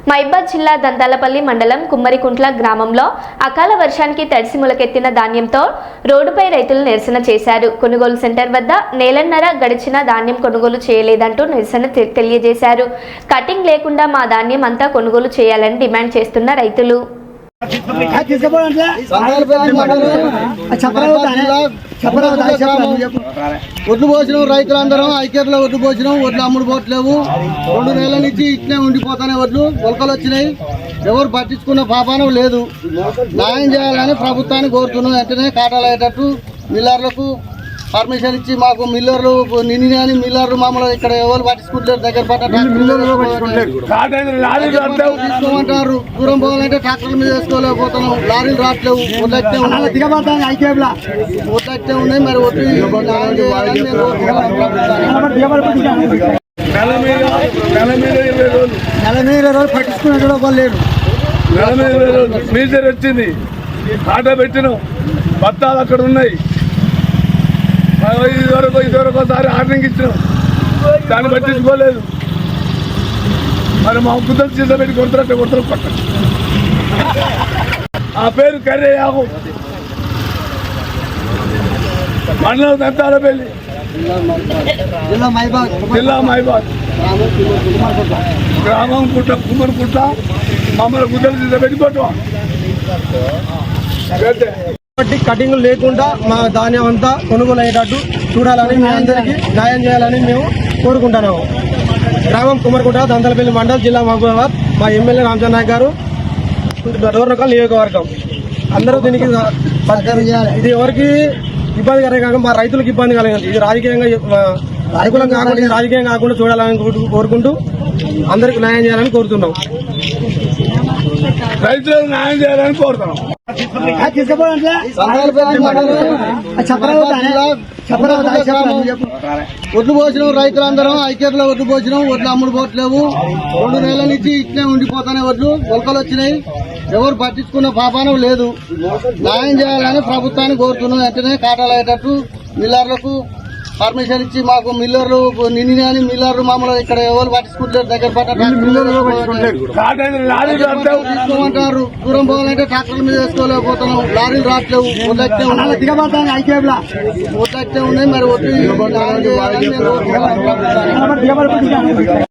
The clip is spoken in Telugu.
మైబాద్ జిల్లా దంతాలపల్లి మండలం కుమ్మరికుంట్ల గ్రామంలో అకాల వర్షానికి తడిసి ములకెత్తిన ధాన్యంతో రోడ్డుపై రైతులు నిరసన చేశారు. కొనుగోలు సెంటర్ వద్ద నేలన్నర గడిచిన ధాన్యం కొనుగోలు చేయలేదంటూ నిరసన తెలియజేశారు. కటింగ్ లేకుండా మా ధాన్యం అంతా కొనుగోలు చేయాలని డిమాండ్ చేస్తున్న రైతులు ఒడ్లు పోసినాం, రైతులందరం ఐక్యతలో ఒడ్లు పోసినాం. ఒడ్లు అమ్ముడు పోవట్లేవు. 2 నెలల నుంచి ఇట్లే ఉండిపోతానే ఒడ్లు మొలకలు వచ్చినాయి. ఎవరు పట్టించుకున్న పాపానం లేదు. న్యాయం చేయాలని ప్రభుత్వాన్ని కోరుతున్నాం. వెంటనే కాటాలు అయ్యేటట్టు మిల్లర్లకు పర్మిషన్ ఇచ్చి మాకు మిల్లర్లు నిన్న అని మిల్లర్లు మామూలు ఇక్కడ ఎవరు పట్టించుకుంటారు. దగ్గర తీసుకోమంటారు. దూరం పోవాలంటే ట్రాక్టర్ల మీద వేసుకోలేకపోతున్నాం. లారీలు రావట్లేవు. వడ్లట్టే ఉన్నాయి. మరి నెల మీద రోజు పట్టించుకునే వాళ్ళు లేరు. మీజర్ వచ్చింది, కాటా పెట్టినాం, బత్తాలు అక్కడ ఉన్నాయి. ఇదివరకు ఒకసారి ఆర్డరింగ్ ఇచ్చినాం, దాన్ని పట్టించుకోలేదు. మరి మా కుదరు చేత పెట్టి కొడతారంటే కొడతారు పట్ట. ఆ పేరు కర్రే యాగు, మండలం దంతాలపల్లి, జిల్లా మైబాద్, గ్రామం కుమ్మరికుంట. మమ్మల్ని కుదరు చేత పెట్టి కొట్టవా. కటింగ్ లేకుండా మా ధాన్యం అంతా కొనుగోలు అయ్యేటట్టు చూడాలని మీ అందరికీ న్యాయం చేయాలని మేము కోరుకుంటున్నాము. గ్రామం కుమ్మరికుంట, దంతాలపల్లి మండలం, జిల్లా మహబూబాబాద్. మా ఎమ్మెల్యే రామచంద్ర నాయక్ గారు, డోర్నకల్ నియోజకవర్గం. అందరూ దీనికి ఇది ఎవరికి ఇబ్బంది కలగ, మా రైతులకు ఇబ్బంది కలగదు. ఇది రాజకీయంగా అనుకూలం కాకుండా, రాజకీయం కాకుండా చూడాలని కోరుకుంటూ అందరికి న్యాయం చేయాలని కోరుతున్నాం. రైతులకు న్యాయం చేయాలని కోరుతున్నాం. ఒడ్లు పోసినాం, రైతులందరం ఐక్యతలో ఒడ్లు పోసినాం. ఒడ్లు అమ్ముడు పోవట్లేవు. 2 నెలల నుంచి ఇట్లే ఉండిపోతానే ఒడ్లు మొలకలు వచ్చినాయి. ఎవరు పట్టించుకున్న పాపానం లేదు. న్యాయం చేయాలని ప్రభుత్వాన్ని కోరుతున్నాం. వెంటనే కాటాలు అయ్యేటట్టు మిల్లర్లకు పర్మిషన్ ఇచ్చి మాకు మిల్లర్లు నిన్న అని మిల్లర్లు మామూలు ఇక్కడ ఎవరు పట్టించుకుంటారు. దగ్గర తీసుకోమంటారు. దూరం పోవాలంటే ట్రాక్టర్ల మీద వేసుకోలేకపోతున్నాం. లారీలు రావట్లేవు. వడ్లట్టే ఉన్నాయి. మరి